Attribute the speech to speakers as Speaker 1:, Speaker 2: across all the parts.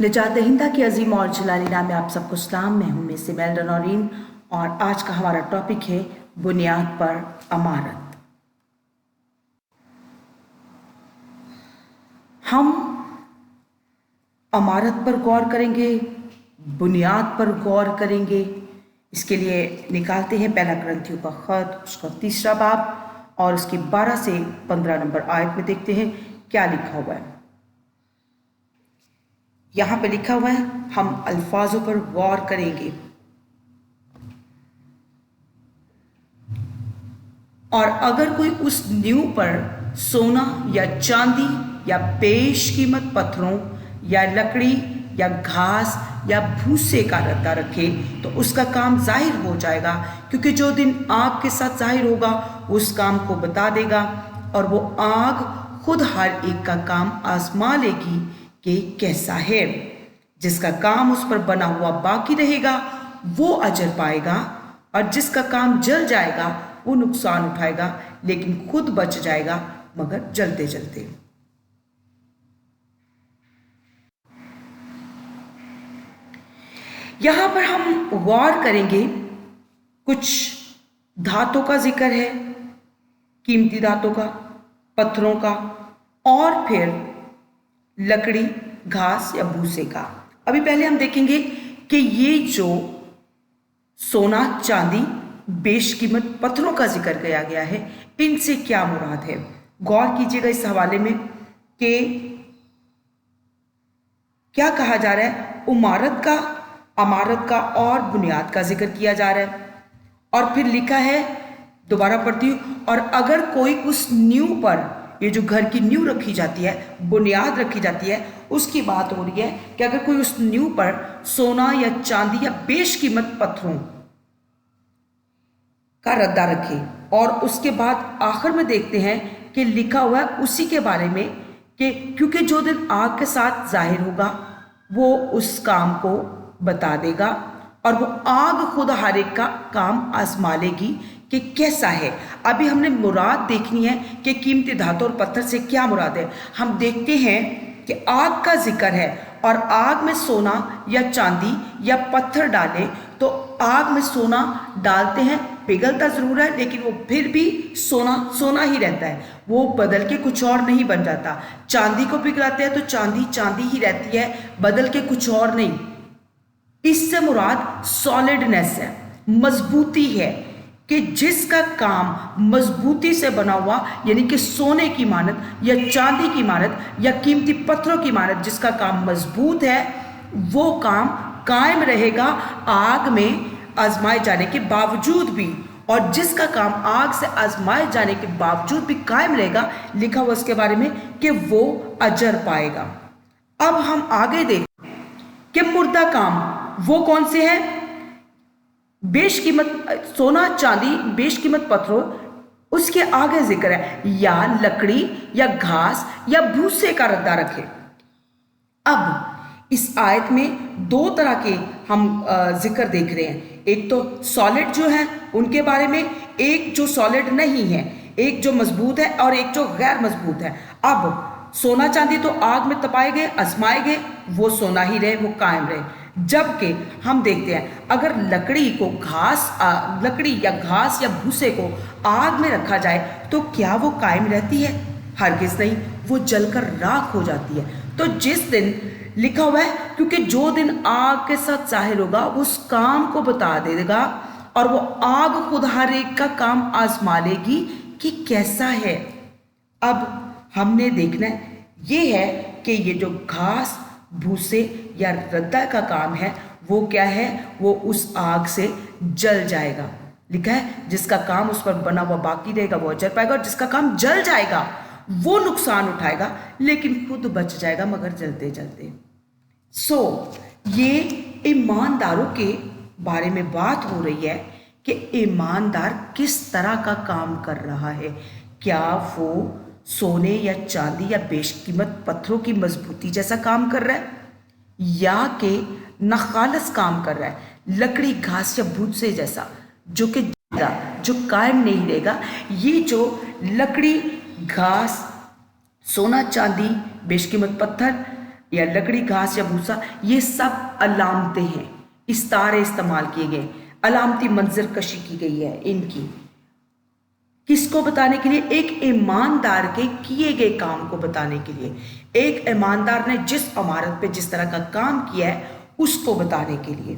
Speaker 1: निजात हिंदा की अजीम और जलाली नाम में आप सबको सलाम। मैं हूं मिस इमेल रनौरीन और आज का हमारा टॉपिक है बुनियाद पर अमारत। हम अमारत पर गौर करेंगे, बुनियाद पर गौर करेंगे। इसके लिए निकालते हैं पहला ग्रंथियों का खत, उसका 3रा बाब और उसकी 12 से 15 नंबर आयत में देखते हैं क्या लिखा हुआ है। यहाँ पे लिखा हुआ है, हम अल्फाजों पर गौर करेंगे और अगर कोई उस नींव पर सोना या चांदी या बेशकीमत पत्थरों या लकड़ी या घास या भूसे का रद्दा रखे तो उसका काम जाहिर हो जाएगा, क्योंकि जो दिन आग के साथ जाहिर होगा उस काम को बता देगा और वो आग खुद हर एक का काम आजमा लेगी कि कैसा है। जिसका काम उस पर बना हुआ बाकी रहेगा वो अजर पाएगा और जिसका काम जल जाएगा वो नुकसान उठाएगा, लेकिन खुद बच जाएगा मगर जलते जलते। यहां पर हम गौर करेंगे, कुछ धातों का जिक्र है, कीमती धातों का, पत्थरों का और फिर लकड़ी, घास या भूसे का। अभी पहले हम देखेंगे कि ये जो सोना, चांदी, बेशकीमत पत्थरों का जिक्र किया गया है, इनसे क्या मुराद है। गौर कीजिएगा इस हवाले में कि क्या कहा जा रहा है। अमारत का और बुनियाद का जिक्र किया जा रहा है और फिर लिखा है, दोबारा पढ़ती हूँ, और अगर कोई उस नींव पर, ये जो घर की नींव रखी जाती है, बुनियाद रखी जाती है, उसकी बात हो रही है कि अगर कोई उस नींव पर सोना या चांदी या बेशकीमत पत्थरों का रद्दा रखे। और उसके बाद आखिर में देखते हैं कि लिखा हुआ है उसी के बारे में कि क्योंकि जो दिन आग के साथ जाहिर होगा वो उस काम को बता देगा और वो आग खुद हर एक का काम आजमा लेगी कि कैसा है। अभी हमने मुराद देखनी है कि कीमती धातु और पत्थर से क्या मुराद है। हम देखते हैं कि आग का जिक्र है और आग में सोना या चांदी या पत्थर डालें तो आग में सोना डालते हैं, पिघलता जरूर है लेकिन वो फिर भी सोना ही रहता है, वो बदल के कुछ और नहीं बन जाता। चांदी को पिघलाते हैं तो चांदी ही रहती है, बदल के कुछ और नहीं। इससे मुराद सॉलिडनेस है, मजबूती है, कि जिसका काम मजबूती से बना हुआ, यानी कि सोने की मानत या चांदी की मानत या कीमती पत्थरों की मानत, जिसका काम मजबूत है वो काम कायम रहेगा आग में आजमाए जाने के बावजूद भी, और जिसका काम आग से आजमाए जाने के बावजूद भी कायम रहेगा, लिखा हुआ उसके बारे में कि वो अजर पाएगा। अब हम आगे देखें कि मुर्दा काम वो कौन से हैं। बेशकीमत सोना, चांदी, बेशकीमत पत्थरों, उसके आगे जिक्र है या लकड़ी या घास या भूसे का रद्दा रखे। अब इस आयत में दो तरह के हम जिक्र देख रहे हैं, एक तो सॉलिड जो है उनके बारे में, एक जो सॉलिड नहीं है, एक जो मजबूत है और एक जो गैर मजबूत है। अब सोना चांदी तो आग में तपाए गए, आजमाए गए, वो सोना ही रहे, वो कायम रहे। जबकि हम देखते हैं अगर लकड़ी या घास या भूसे को आग में रखा जाए तो क्या वो कायम रहती है? हरगिज नहीं, वो जलकर राख हो जाती है। तो जिस दिन लिखा हुआ है, क्योंकि जो दिन आग के साथ जाहिर होगा उस काम को बता देगा और वो आग खुद हर एक का काम आजमा लेगी कि कैसा है। अब हमने देखना है ये है कि ये जो घास, भूसे या रद्दा का काम है वो क्या है, वो उस आग से जल जाएगा। लिखा है जिसका काम उस पर बना हुआ बाकी रहेगा वो अजर पाएगा और जिसका काम जल जाएगा वो नुकसान उठाएगा लेकिन खुद बच जाएगा मगर जलते जलते। ये ईमानदारों के बारे में बात हो रही है कि ईमानदार किस तरह का काम कर रहा है। क्या वो सोने या चांदी या बेशकीमत पत्थरों की मजबूती जैसा काम कर रहा है या कि नखालस काम कर रहा है, लकड़ी, घास या भूसे जैसा जो कि जो कायम नहीं रहेगा। ये जो लकड़ी, घास, सोना, चांदी, बेशकीमत पत्थर या लकड़ी, घास या भूसा, ये सब अलामतें हैं। इस्तारे इस्तेमाल किए गए, अलामती मंजर कशी की गई है इनकी, किसको बताने के लिए? एक ईमानदार के किए गए काम को बताने के लिए। एक ईमानदार ने जिस इमारत पे जिस तरह का काम किया है उसको बताने के लिए।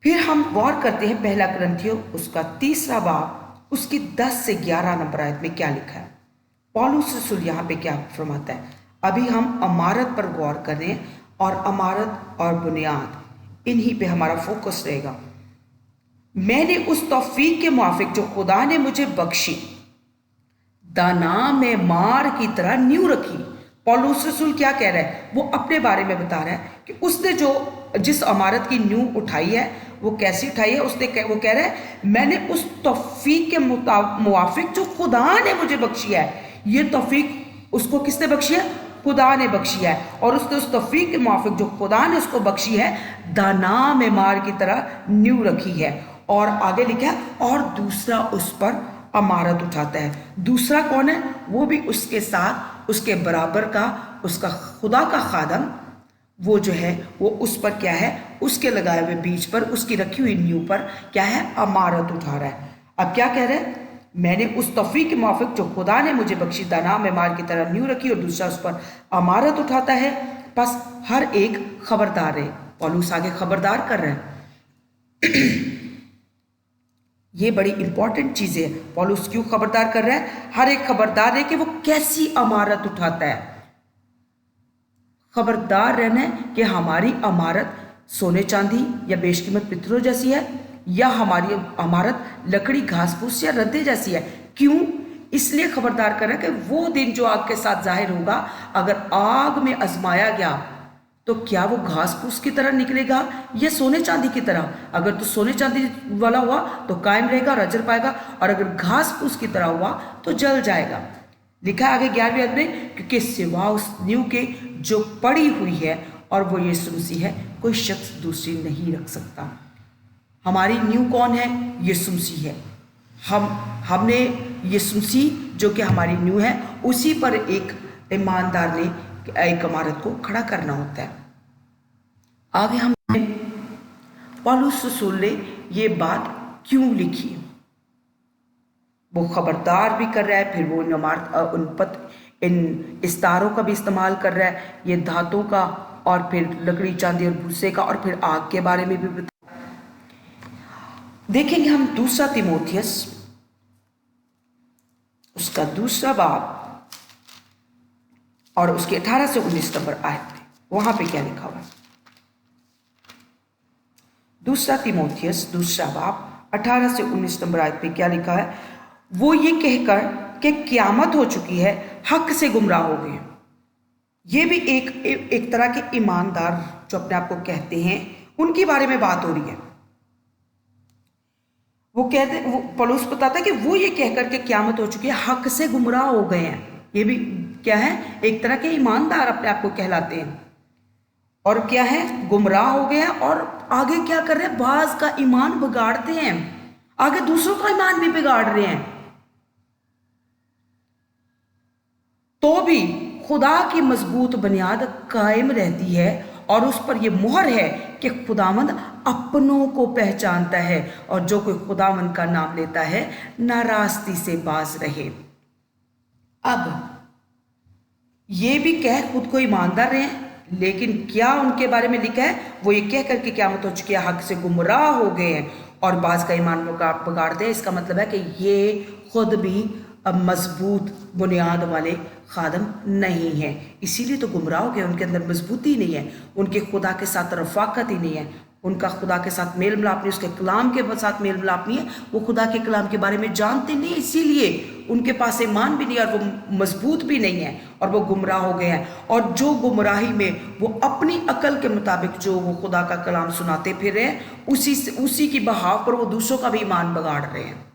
Speaker 1: फिर हम गौर करते हैं पहला कुरिन्थियों उसका 3 बाब उसकी 10 से 11 नंबर आयत में क्या लिखा है। पौलुस रसूल यहाँ पे क्या फरमाता है। अभी हम इमारत पर गौर कर रहे हैं और इमारत और बुनियाद इन्हीं पे हमारा फोकस रहेगा। मैंने उस तौफीक के मुआफिक जो खुदा ने मुझे बख्शी दाना में मार की तरह नींव रखी। पौलुस रसूल क्या कह रहा है? वो अपने बारे में बता रहा है कि उसने जिस इमारत की नींव उठाई है वो कैसी उठाई है। वो कह रहा है मैंने उस तौफीक के मुआफिक जो खुदा ने मुझे बख्शी है। ये तौफीक उसको किसने बख्शी है? खुदा ने बख्शी है। और उसने उस तौफीक के मुआफिक जो खुदा ने उसको बख्शी है दाना में मार की तरह नींव रखी है। और आगे लिखा है और दूसरा उस पर इमारत उठाता है। दूसरा कौन है? वो भी उसके साथ उसके बराबर का उसका खुदा का खादम, वो जो है वो उस पर क्या है? उसके लगाए हुए बीज पर, उसकी रखी हुई नींव पर क्या है? इमारत उठा रहा है। अब क्या कह रहे हैं? मैंने उस तौफीक के मुआफिक जो खुदा ने मुझे बख्शी दाना में मार की तरह नींव रखी और दूसरा उस पर इमारत उठाता है। बस हर एक खबरदार है। पौलुस आगे खबरदार कर रहे हैं। ये बड़ी इंपॉर्टेंट चीज है। पौलुस क्यों खबरदार कर रहा है? हर एक खबरदार है कि वो कैसी इमारत उठाता है। खबरदार रहना है कि हमारी इमारत सोने चांदी या बेशकीमत पत्थरों जैसी है या हमारी इमारत लकड़ी, घास फूस या रद्दे जैसी है। क्यों? इसलिए खबरदार कर रहा है कि वो दिन जो आग के साथ जाहिर होगा, अगर आग में आजमाया गया तो क्या वो घास फूस की तरह निकलेगा या सोने चांदी की तरह? अगर तो सोने चांदी वाला हुआ तो कायम रहेगा और अजर पाएगा, और अगर घास फूस की तरह हुआ तो जल जाएगा। लिखा है आगे 11वीं आयत में, क्योंकि सिवा उस नींव के जो पड़ी हुई है और वो यीशु मसीह है, कोई शख्स दूसरी नहीं रख सकता। हमारी नींव कौन है? यीशु मसीह है। हमने यीशु मसीह जो कि हमारी नींव है, उसी पर एक ईमानदार ने एक इमारत को खड़ा करना होता है। आगे हम पौलुस रसूल ने ये बात क्यों लिखी? वो खबरदार भी कर रहा है, फिर वो इन इस्तारों का भी इस्तेमाल कर रहा है, ये धातों का और फिर लकड़ी, चांदी और भूसे का, और फिर आग के बारे में भी बता। देखेंगे हम 2 तीमुथियुस उसका 2 बाब और उसके 18 से 19 नंबर आयत में, वहां पे क्या लिखा हुआ है। 2 तीमुथियुस 2 बाब 18 से 19 नंबर आयत पे क्या लिखा है। वो ये कहकर कि क़यामत हो चुकी है, हक से गुमराह हो गए। ये भी एक तरह के ईमानदार जो अपने आप को कहते हैं उनके बारे में बात हो रही है। वो पौलुस बताता है कि वो ये कहकर के क़यामत हो चुकी है, हक से गुमराह हो गए हैं। ये भी क्या है? एक तरह के ईमानदार अपने आप को कहलाते हैं। और क्या है? गुमराह हो गए हैं। और आगे क्या कर रहे हैं? बाज का ईमान बिगाड़ते हैं, आगे दूसरों का ईमान भी बिगाड़ रहे हैं। तो भी खुदा की मजबूत बुनियाद कायम रहती है और उस पर यह मुहर है कि खुदावंद अपनों को पहचानता है, और जो कोई खुदावंद का नाम लेता है नारास्ती से बाज रहे। अब ये भी कह खुद को ईमानदार रहे हैं, लेकिन क्या उनके बारे में लिखा है? वो ये कह करके क़यामत हो चुकी है, हक से गुमराह हो गए हैं और बाज का ईमान बिगाड़ते हैं। इसका मतलब है कि ये खुद भी मजबूत बुनियाद वाले खादम नहीं है, इसीलिए तो गुमराह हो गए। उनके अंदर मजबूती नहीं है, उनके खुदा के साथ रफाकत ही नहीं है, उनका खुदा के साथ मेल मिलाप नहीं, उसके कलाम के साथ मेल मिलाप नहीं है। वो खुदा के कलाम के बारे में जानते नहीं, इसीलिए उनके पास ईमान भी नहीं और वो मजबूत भी नहीं है और वो गुमराह हो गए हैं। और जो गुमराही में वो अपनी अकल के मुताबिक जो वो खुदा का कलाम सुनाते फिर रहे हैं, उसी की बहाव पर वो दूसरों का भी ईमान बिगाड़ रहे हैं।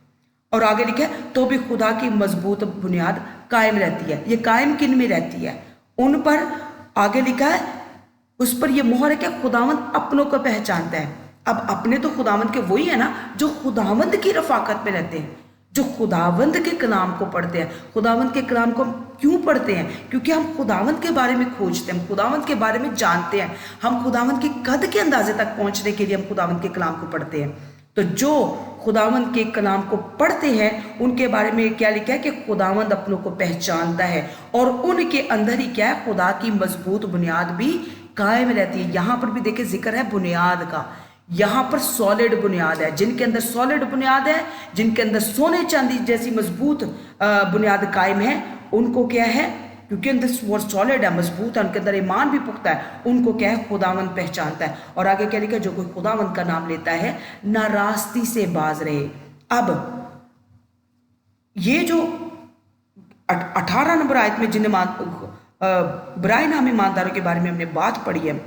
Speaker 1: और आगे लिखा है तो भी खुदा की मजबूत बुनियाद कायम रहती है। ये कायम किन में रहती है? उन पर। आगे लिखा है उस पर यह मोहर है कि खुदावंद अपनों को पहचानता है। अब अपने तो खुदावंद के वही है ना जो खुदावंद की रफाकत में रहते हैं, जो खुदावंद के कलाम को पढ़ते हैं, खुदावंद के कलाम को کیوں پڑھتے ہیں؟ کیونکہ ہم خداوند کے بارے میں کھوجتے ہیں، ہم خداوند کے بارے میں جانتے ہیں، ہم خداوند کے قد کے اندازے تک پہنچنے کے لیے ہم خداوند کے کلام کو پڑھتے ہیں۔ تو جو خداوند کے کلام کو پڑھتے ہیں ان کے بارے میں کیا لکھا ہے کہ خداوند اپنوں کو پہچانتا ہے اور ان کے اندر ہی کیا ہے، خدا کی مضبوط بنیاد بھی قائم رہتی ہے۔ یہاں پر بھی دیکھیں ذکر ہے بنیاد کا، یہاں پر سالڈ بنیاد ہے۔ جن کے اندر سالڈ بنیاد ہے، جن کے اندر سونے چاندی جیسی مضبوط بنیاد قائم ہے، ان کو کیا ہے، کیونکہ اندر وہ سالڈ ہے، مضبوط ہے، ان کے اندر ایمان بھی پختہ ہے، ان کو کیا ہے، خداوند پہچانتا ہے۔ اور آگے کیا لکھا ہے، جو کوئی خداوند کا نام لیتا ہے ناراستی سے باز رہے۔ اب یہ جو 18 نمبر آیت میں جن برائے نام ایمانداروں کے بارے میں ہم نے بات پڑھی ہے،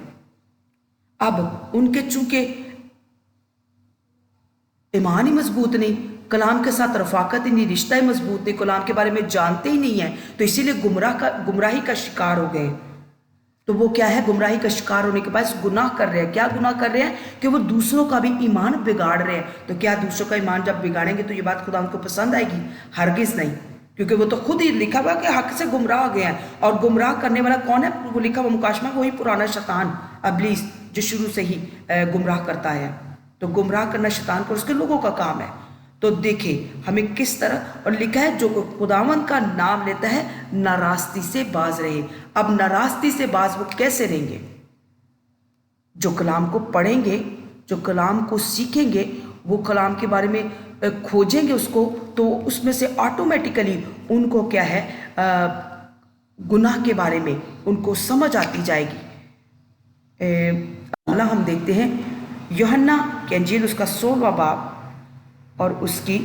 Speaker 1: اب ان کے چونکہ ایمان ہی مضبوط نہیں، کلام کے ساتھ رفاقت ہی نہیں، رشتہ ہی مضبوط نہیں، کلام کے بارے میں جانتے ہی نہیں ہیں، تو اسی لیے گمراہی کا شکار ہو گئے۔ تو وہ کیا ہے، گمراہی کا شکار ہونے کے بعد گناہ کر رہے ہیں۔ کیا گناہ کر رہے ہیں؟ کہ وہ دوسروں کا بھی ایمان بگاڑ رہے ہیں۔ تو کیا دوسروں کا ایمان جب بگاڑیں گے تو یہ بات خدا ان کو پسند آئے گی؟ ہرگز نہیں، کیونکہ وہ تو خود ہی لکھا ہوا کہ حق سے گمراہ ہو گئے ہیں۔ اور گمراہ کرنے والا کون ہے؟ وہ لکھا ہوا مکاشمہ، وہی پرانا شیطان ابلیس جو شروع سے ہی گمراہ کرتا ہے۔ تو گمراہ کرنا شیطان کو اس کے لوگوں کا کام ہے۔ تو دیکھیں ہمیں کس طرح، اور لکھا ہے جو خداوند کا نام لیتا ہے ناراستی سے باز رہے۔ اب ناراستی سے باز وہ کیسے رہیں گے؟ جو کلام کو پڑھیں گے، جو کلام کو سیکھیں گے، وہ کلام کے بارے میں کھوجیں گے اس کو، تو اس میں سے آٹومیٹیکلی ان کو کیا ہے، گناہ کے بارے میں ان کو سمجھ آتی جائے گی۔ اللہ ہم دیکھتے ہیں یوحنا کی انجیل اس کا 16واں باب اور اس کی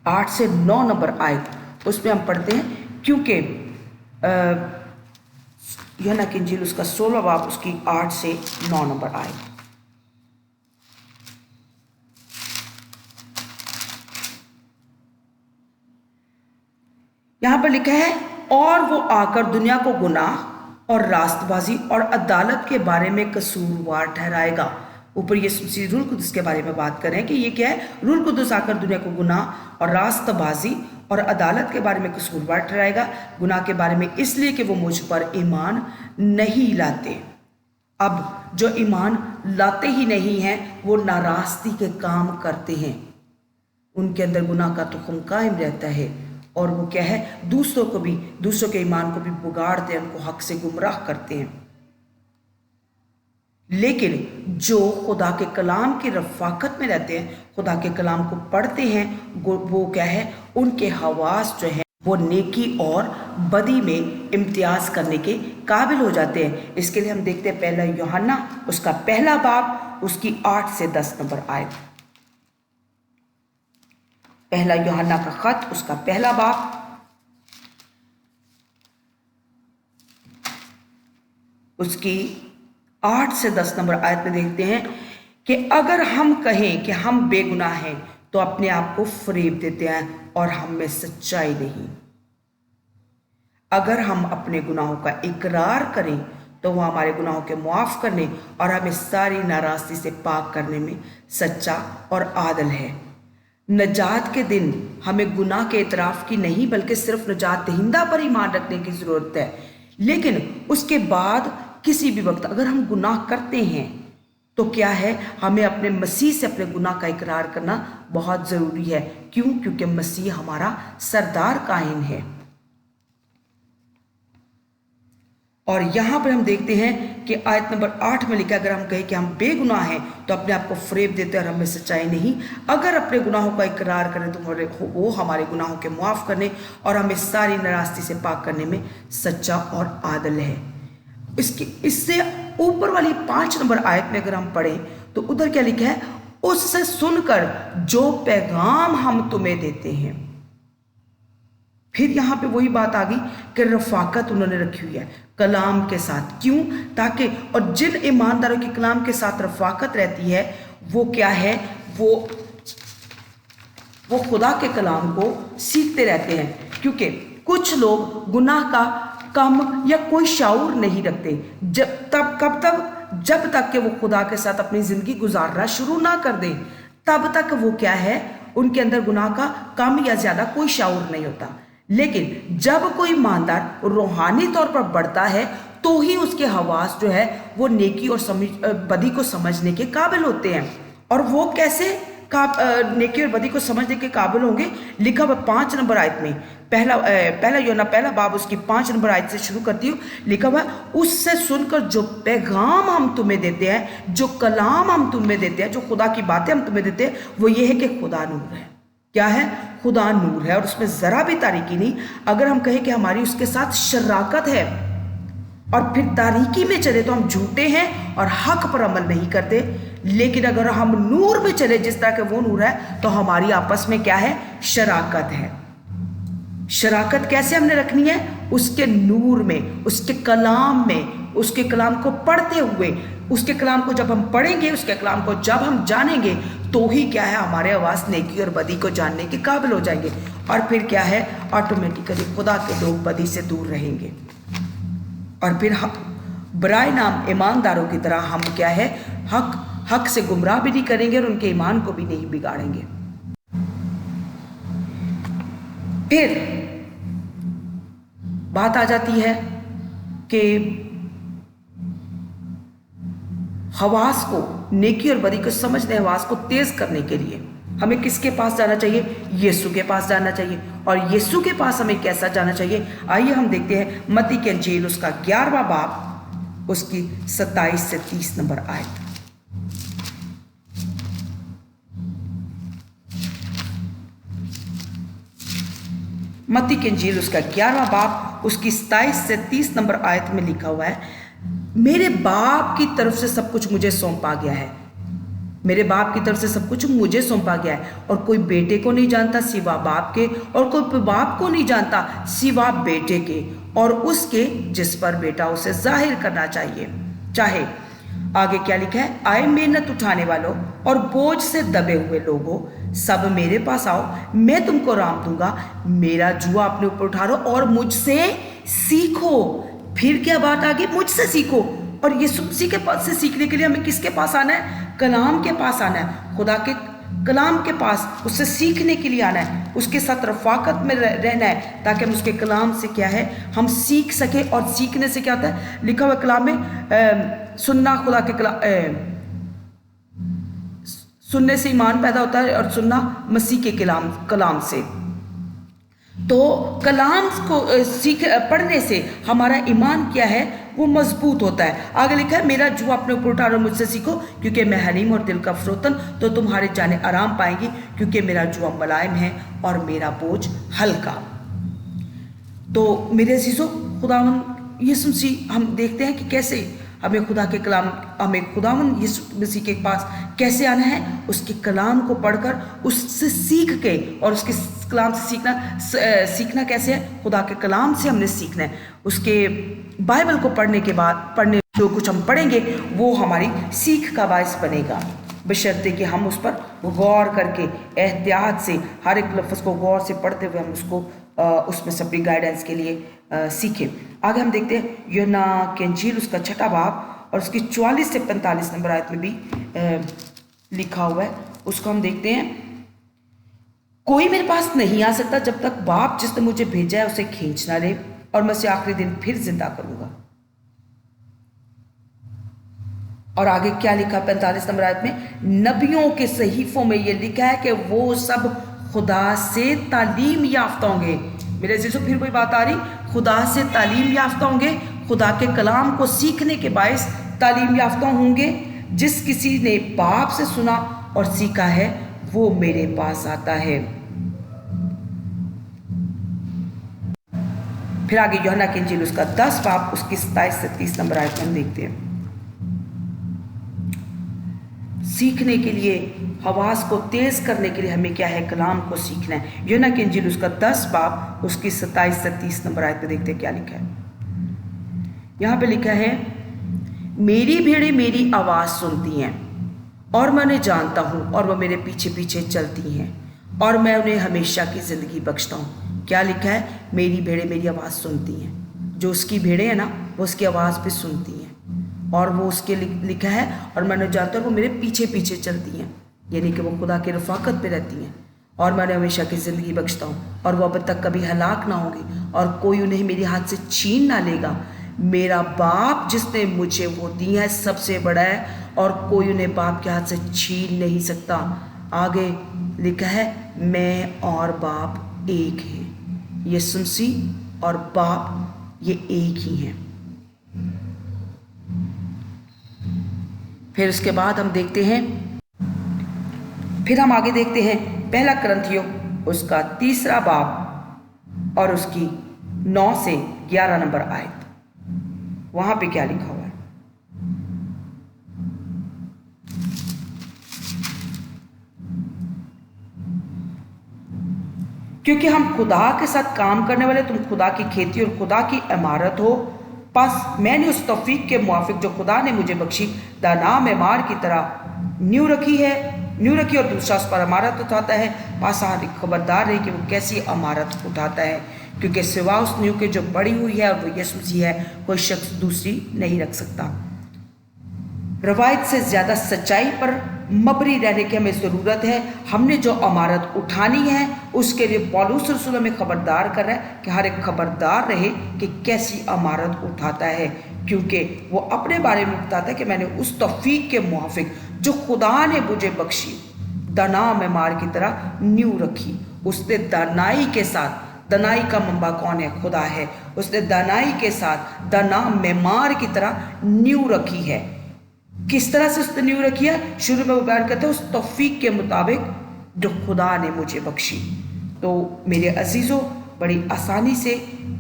Speaker 1: 8 سے 9 نمبر آیت، اس میں ہم پڑھتے ہیں، کیونکہ یوحنا کی انجیل اس کا 16واں باب اس کی 8 سے 9 نمبر آیت۔ یہاں پر لکھا ہے، اور وہ آ کر دنیا کو گناہ اور راست بازی اور عدالت کے بارے میں قصوروار ٹھہرائے گا۔ اوپر یہ روح القدس کے بارے میں بات کر رہے ہیں کہ یہ کیا ہے، روح القدس آ کر دنیا کو گناہ اور راست بازی اور عدالت کے بارے میں قصوروار ٹھہرائے گا۔ گناہ کے بارے میں اس لیے کہ وہ مجھ پر ایمان نہیں لاتے۔ اب جو ایمان لاتے ہی نہیں ہیں وہ ناراستی کے کام کرتے ہیں، ان کے اندر گناہ کا تخم قائم رہتا ہے، اور وہ کیا ہے، دوسروں کے ایمان کو بھی بگاڑتے ہیں، ان کو حق سے گمراہ کرتے ہیں۔ لیکن جو خدا کے کلام کی رفاقت میں رہتے ہیں، خدا کے کلام کو پڑھتے ہیں، وہ کیا ہے، ان کے حواس جو ہیں وہ نیکی اور بدی میں امتیاز کرنے کے قابل ہو جاتے ہیں۔ اس کے لیے ہم دیکھتے ہیں پہلا یوحنا اس کا پہلا باب اس کی 8 سے 10 نمبر آیت۔ پہلا یوحنا کا خط اس کا پہلا باب اس کی 8 سے 10 نمبر آیت میں دیکھتے ہیں کہ اگر ہم کہیں کہ ہم بے گناہ ہیں تو اپنے آپ کو فریب دیتے ہیں اور ہم میں سچائی نہیں۔ اگر ہم اپنے گناہوں کا اقرار کریں تو وہ ہمارے گناہوں کے معاف کرنے اور ہمیں ساری ناراستی سے پاک کرنے میں سچا اور عادل ہے۔ نجات کے دن ہمیں گناہ کے اعتراف کی نہیں بلکہ صرف نجات دہندہ پر ایمان رکھنے کی ضرورت ہے۔ لیکن اس کے بعد کسی بھی وقت اگر ہم گناہ کرتے ہیں تو کیا ہے، ہمیں اپنے مسیح سے اپنے گناہ کا اقرار کرنا بہت ضروری ہے۔ کیوں؟ کیونکہ مسیح ہمارا سردار کائن ہے۔ اور یہاں پر ہم دیکھتے ہیں کہ آیت نمبر 8 میں لکھا، اگر ہم کہیں کہ ہم بے گناہ ہیں تو اپنے آپ کو فریب دیتے ہیں اور ہمیں سچائی نہیں۔ اگر اپنے گناہوں کا اقرار کریں تو وہ ہمارے گناہوں کے معاف کرنے اور ہمیں ساری ناراستی سے پاک کرنے میں سچا اور عادل ہے۔ اس سے اوپر والی 5 نمبر آیت میں اگر ہم پڑھیں تو ادھر کیا لکھا ہے، اس سے سن کر جو پیغام ہم تمہیں دیتے ہیں۔ پھر یہاں پہ وہی بات آ گئی کہ رفاقت انہوں نے رکھی ہوئی ہے کلام کے ساتھ۔ کیوں؟ تاکہ، اور جن ایمانداروں کی کلام کے ساتھ رفاقت رہتی ہے وہ کیا ہے، وہ خدا کے کلام کو سیکھتے رہتے ہیں۔ کیونکہ کچھ لوگ گناہ کا کم یا کوئی شعور نہیں رکھتے جب تک کہ وہ خدا کے ساتھ اپنی زندگی گزارنا شروع نہ کر دیں، تب تک وہ کیا ہے، ان کے اندر گناہ کا کم یا زیادہ کوئی شعور نہیں ہوتا۔ لیکن جب کوئی ایماندار روحانی طور پر بڑھتا ہے تو ہی اس کے حواس جو ہے وہ نیکی اور بدی کو سمجھنے کے قابل ہوتے ہیں۔ اور وہ کیسے نیکی اور بدی کو سمجھنے کے قابل ہوں گے؟ لکھا ہوا 5 نمبر آیت میں، پہلا یوحنا پہلا باب اس کی 5 نمبر آیت سے شروع کرتی ہوں۔ لکھا ہوا اس سے سن کر جو پیغام ہم تمہیں دیتے ہیں، جو کلام ہم تمہیں دیتے ہیں، جو خدا کی باتیں ہم تمہیں دیتے ہیں، وہ یہ ہے کہ خدا نور ہے۔ کیا ہے؟ خدا نور ہے اور اس میں ذرا بھی تاریکی نہیں۔ اگر ہم کہیں کہ ہماری اس کے ساتھ شراکت ہے اور پھر تاریکی میں چلے تو ہم جھوٹے ہیں اور حق پر عمل نہیں کرتے، لیکن اگر ہم نور میں چلے جس طرح کہ وہ نور ہے تو ہماری آپس میں کیا ہے؟ شراکت ہے۔ شراکت کیسے ہم نے رکھنی ہے؟ اس کے نور میں، اس کے کلام میں، اس کے کلام کو پڑھتے ہوئے۔ اس کے کلام کو جب ہم پڑھیں گے، اس کے کلام کو جب ہم جانیں گے تو ہی کیا ہے؟ ہمارے حواس نیکی اور بدی کو جاننے کے قابل ہو جائیں گے، اور پھر کیا ہے؟ آٹومیٹیکلی خدا کے لوگ بدی سے دور رہیں گے، اور پھر برائے نام ایمانداروں کی طرح ہم کیا ہے؟ حق سے گمراہ بھی نہیں کریں گے اور ان کے ایمان کو بھی نہیں بگاڑیں گے۔ پھر بات آ جاتی ہے کہ حواس کو، نیکی اور بدی کو سمجھنے، حواس کو تیز کرنے کے لیے ہمیں کس کے پاس جانا چاہیے؟ یسوع کے پاس جانا چاہیے۔ اور یسوع کے پاس ہمیں کیسا جانا چاہیے؟ آئیے ہم دیکھتے ہیں متی کی انجیل اس کا 11واں باب اس کی 27 سے 30 نمبر آیت۔ متی کی انجیل اس کا 11واں باب اس کی 27 سے 30 نمبر آیت میں لکھا ہوا ہے، میرے باپ کی طرف سے سب کچھ مجھے سونپا گیا ہے۔ میرے باپ کی طرف سے سب کچھ مجھے سونپا گیا ہے، اور کوئی بیٹے کو نہیں جانتا سوا باپ کے، اور کوئی باپ کو نہیں جانتا سوا بیٹے کے، اور اس کے جس پر بیٹا اسے ظاہر کرنا چاہے۔ آگے کیا لکھا ہے؟ آئے محنت اٹھانے والوں اور بوجھ سے دبے ہوئے لوگوں، سب میرے پاس آؤ، میں تم کو آرام دوں گا۔ میرا جوا اپنے اوپر اٹھا لو اور مجھ سے سیکھو۔ پھر کیا بات آگے؟ مجھ سے سیکھو۔ اور یسوع مسیح کے پاس سے سیکھنے کے لیے ہمیں کس کے پاس آنا ہے؟ کلام کے پاس آنا ہے، خدا کے کلام کے پاس، اس سے سیکھنے کے لیے آنا ہے، اس کے ساتھ رفاقت میں رہنا ہے، تاکہ ہم اس کے کلام سے کیا ہے؟ ہم سیکھ سکیں۔ اور سیکھنے سے کیا ہوتا ہے؟ لکھا ہوا کلام میں سننا، خدا کے کلام، سننے سے ایمان پیدا ہوتا ہے اور سننا مسیح کے کلام سے۔ تو کلام کو پڑھنے سے ہمارا ایمان کیا ہے؟ وہ مضبوط ہوتا ہے۔ آگے لکھا ہے میرا جوا اپنے اوپر اٹھا اور مجھ سے سیکھو، کیونکہ میں حلیم اور دل کا فروتن، تو تمہارے جانیں آرام پائیں گی، کیونکہ میرا جوا ملائم ہے اور میرا بوجھ ہلکا۔ تو میرے عزیزو، خداوند یسوع مسیح، ہم دیکھتے ہیں کہ کیسے ہمیں خدا کے کلام، ہمیں خداوند یسوع مسیح کے پاس کیسے آنا ہے؟ اس کے کلام کو پڑھ کر، اس سے سیکھ کے، اور اس کے کلام سے سیکھنا کیسے ہے؟ خدا کے کلام سے ہم نے سیکھنا ہے۔ اس کے بائبل کو پڑھنے کے بعد، جو کچھ ہم پڑھیں گے وہ ہماری سیکھ کا باعث بنے گا، بشرطے کہ ہم اس پر غور کر کے احتیاط سے ہر ایک لفظ کو غور سے پڑھتے ہوئے ہم اس کو اس میں سے اپنی گائیڈنس کے لیے سیکھیں۔ آگے ہم دیکھتے ہیں یوحنا کی انجیل اس کا 6واں باب اور اس کی 44 سے 45 نمبر آیت میں بھی لکھا ہوا ہے، اس کو ہم دیکھتے ہیں۔ کوئی میرے پاس نہیں آ سکتا جب تک باپ جس نے مجھے بھیجا ہے اسے کھینچ نہ لے، اور میں اسے آخری دن پھر زندہ کروں گا۔ اور آگے کیا لکھا 45 نمبر آیت میں؟ نبیوں کے صحیفوں میں یہ لکھا ہے کہ وہ سب خدا سے تعلیم یافتہ ہوں گے۔ میرے عزیزو، پھر کوئی بات آ رہی؟ خدا سے تعلیم یافتہ ہوں گے، خدا کے کلام کو سیکھنے کے باعث تعلیم یافتہ ہوں گے۔ جس کسی نے باپ سے سنا اور سیکھا ہے وہ میرے پاس آتا ہے۔ پھر آگے یوحنا کی انجیل اس کا 10 باب اس کی 27 سے 30 نمبر آیت میں ہم دیکھتے ہیں، سیکھنے کے لیے، حواس کو تیز کرنے کے لیے ہمیں کیا ہے؟ کلام کو سیکھنا ہے۔ یوحنا کی انجیل اس کا 10 باب اس کی 27 سے 30 نمبر آیت میں دیکھتے ہیں کیا لکھا ہے۔ یہاں پہ لکھا ہے، میری بھیڑیں میری آواز سنتی ہیں اور میں انہیں جانتا ہوں اور وہ میرے پیچھے پیچھے چلتی ہیں اور میں انہیں ہمیشہ کی زندگی بخشتا ہوں۔ کیا لکھا ہے؟ میری بھیڑیں میری آواز سنتی ہیں۔ جو اس کی بھیڑیں ہیں نا، وہ اس کی آواز پہ سنتی ہیں، اور وہ اس کے لکھا ہے، اور میں نے جانتا ہوں وہ میرے پیچھے پیچھے چلتی ہیں، یعنی کہ وہ خدا کے رفاقت پہ رہتی ہیں، और मैं उन्हें हमेशा की ज़िंदगी बख्शता हूँ और वो अब तक कभी हलाक ना होंगे और कोई उन्हें मेरे हाथ से छीन ना लेगा। मेरा बाप जिसने मुझे वो दिया है सबसे बड़ा है और कोई उन्हें बाप के हाथ से छीन नहीं सकता। आगे लिखा है मैं और बाप एक है। ये सुनसी और बाप ये एक ही हैं। फिर उसके बाद हम देखते हैं, फिर हम आगे देखते हैं पहला करंथियों उसका 3 बाब और उसकी 9 से 11 नंबर आयत। वहां पे क्या लिखा हुआ है? क्योंकि हम खुदा के साथ काम करने वाले, तुम खुदा की खेती और खुदा की इमारत हो। बस मैंने उस तौफीक के मुआफिक जो खुदा ने मुझे बख्शी दाना मेमार की तरह नींव रखी और दूसरा उस पर इमारत उठाता है। पास खबरदार रही कि वो कैसी इमारत उठाता है, क्योंकि सिवा उस नींव के जो बड़ी हुई है और वो यीशु मसीह है, कोई शख्स दूसरी नहीं रख सकता। रवायत से ज़्यादा सच्चाई पर मबनी रहने की हमें ज़रूरत है। हमने जो इमारत उठानी है उसके लिए पौलुस रसूल हमें खबरदार कर रहा है कि हर एक खबरदार रहे कि कैसी इमारत उठाता है, क्योंकि वो अपने बारे में बताता है कि मैंने उस तौफीक के मुआफिक जो खुदा ने मुझे बख्शी दाना मेमार की तरह नींव रखी। उसने दानाई के साथ, दानाई का मंबा कौन है? खुदा है। उसने दानाई के साथ दाना मेमार की तरह नींव रखी है। किस तरह से उसने नींव रखी है? शुरू में वो बयान करते हैं उस तौफीक के मुताबिक जो खुदा ने मुझे बख्शी। तो मेरे अजीज़ों, बड़ी आसानी से,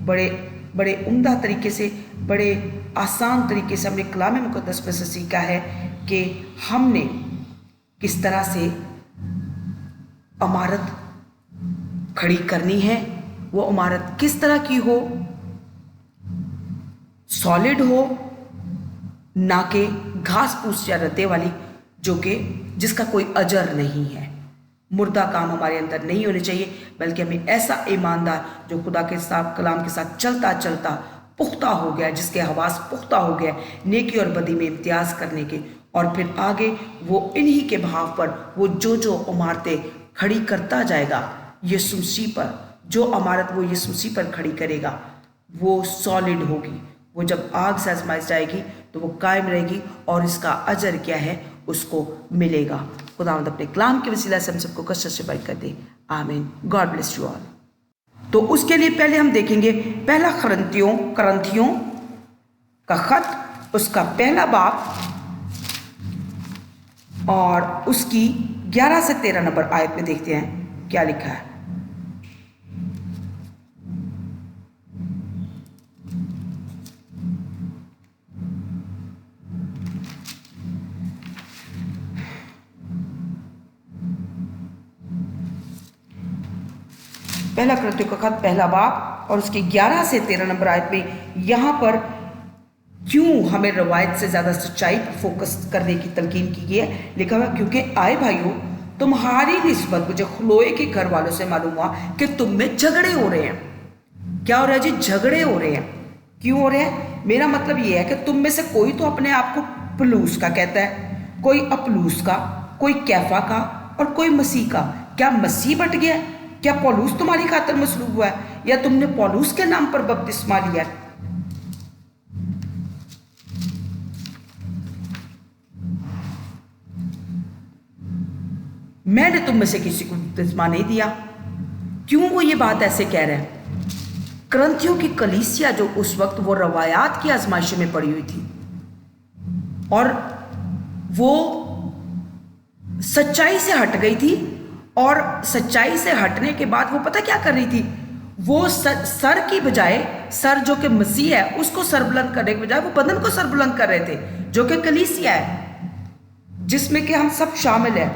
Speaker 1: बड़े उम्दा तरीके से, बड़े आसान तरीके से हमने कलाम मुक़द्दस में से सीखा है कि हमने किस तरह से इमारत खड़ी करनी है। वो इमारत किस तरह की हो? सॉलिड हो, ना कि घास फूस या रद्दे वाली, जो कि जिसका कोई अजर नहीं है। मुर्दा काम हमारे अंदर नहीं होने चाहिए, बल्कि हमें ऐसा ईमानदार जो खुदा के साथ कलाम के साथ चलता चलता पुख्ता हो गया, जिसके हवास पुख्ता हो गया नेकी और बदी में इम्तियाज़ करने के, और फिर आगे वो इन्हीं के भाव पर वो जो इमारतें खड़ी करता जाएगा यीशु मसीह पर, जो इमारत वो यीशु मसीह पर खड़ी करेगा वो सॉलिड होगी। वो जब आग से आजमाई जाएगी तो वो कायम रहेगी और इसका अजर क्या है उसको मिलेगा। खुदावंद अपने कलाम के वसीला से हम सबको कसरत से बरकत कर दे। आमीन। God bless you all. तो उसके लिए पहले हम देखेंगे पहला करंथियों का खत, उसका पहला बाब और उसकी 11 से 13 नंबर आयत में देखते हैं क्या लिखा है। पहला करंथियों का खत पहला बाब और उसकी 11 से 13 नंबर आयत में यहाँ पर क्यों हमें रवायत से ज़्यादा सच्चाई पर फोकस करने की तलकीन की गई है। लिखा हुआ क्योंकि आए भाइयों, तुम्हारी निस्बत मुझे खलोए के घर वालों से मालूम हुआ कि तुम में झगड़े हो रहे हैं। क्या हो रहा है जी? झगड़े हो रहे हैं। क्यों हो रहे हैं? मेरा मतलब ये है कि तुम में से कोई तो अपने आप को पलूस का कहता है, कोई अपलूस का, कोई कैफा का और कोई मसीह का। क्या मसीह बट गया? क्या पौलुस तुम्हारी खातिर मसलूब हुआ है या तुमने पौलुस के नाम पर बपतिस्मा लिया? मैंने तुम में से किसी को बपतिस्मा नहीं दिया। क्यों वो ये बात ऐसे कह रहे हैं? करंथियों की कलीसिया जो उस वक्त वो रवायात की आजमाइशों में पड़ी हुई थी और वो सच्चाई से हट गई थी, और सच्चाई से हटने के बाद वो पता क्या कर रही थी? वो सर की बजाय, सर जो कि मसीह है उसको सरबुलंद करने के बजाय वो बदन को सरबुलंद कर रहे थे, जो कि कलीसिया है जिसमें कि हम सब शामिल हैं।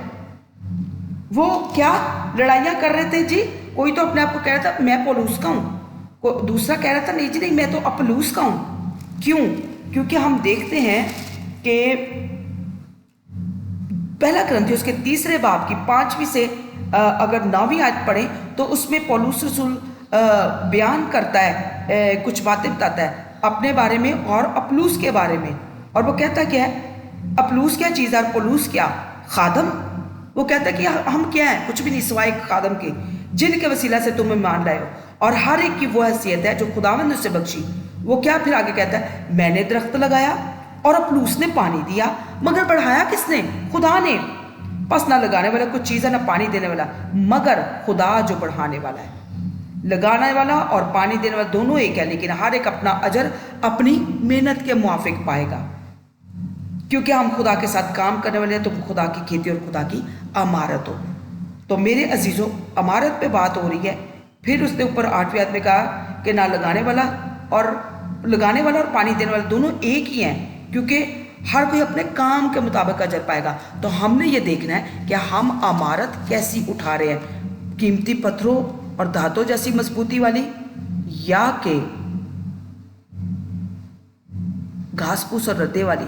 Speaker 1: वो क्या लड़ाइयाँ कर रहे थे जी? कोई तो अपने आप को कह रहा था मैं पौलुस का हूँ, दूसरा कह रहा था नहीं जी नहीं मैं तो अपलूस का हूँ। क्यों? क्योंकि हम देखते हैं कि पहला करंथियों उसके 3 बाब की 5वीं से अगर 9वीं आयत पढ़ें तो उसमें पौलुस रसूल बयान करता है, कुछ बातें बताता है अपने बारे में और अपलूस के बारे में। और वो कहता क्या है? अपलूस क्या चीज़ है और पौलुस क्या? खादम। وہ کہتا ہے کہ ہم کیا ہیں؟ کچھ بھی نہیں سوائے ایک خادم کے جن کے وسیلہ سے تم ایمان لائے ہو، اور ہر ایک کی وہ حیثیت ہے جو خداوند نے اسے بخشی۔ وہ کیا پھر آگے کہتا ہے؟ میں نے درخت لگایا اور اپلوس نے پانی دیا، مگر بڑھایا کس نے؟ خدا نے۔ پس نہ لگانے والا کچھ چیز ہے نہ پانی دینے والا، مگر خدا جو بڑھانے والا ہے۔ لگانے والا اور پانی دینے والا دونوں ایک ہے، لیکن ہر ایک اپنا اجر اپنی محنت کے موافق پائے گا، کیونکہ ہم خدا کے ساتھ کام کرنے والے ہیں۔ تم خدا کی کھیتی اور خدا کی امارت ہو۔ تو میرے عزیزوں، امارت پہ بات ہو رہی ہے۔ پھر اس نے اوپر 8ویں آیت میں کہا کہ نہ لگانے والا اور پانی دینے والا دونوں ایک ہی ہیں، کیونکہ ہر کوئی اپنے کام کے مطابق اجر پائے گا۔ تو ہم نے یہ دیکھنا ہے کہ ہم امارت کیسی اٹھا رہے ہیں، قیمتی پتھروں اور دھاتوں جیسی مضبوطی والی، یا کہ گھاس پھوس اور ردے والی۔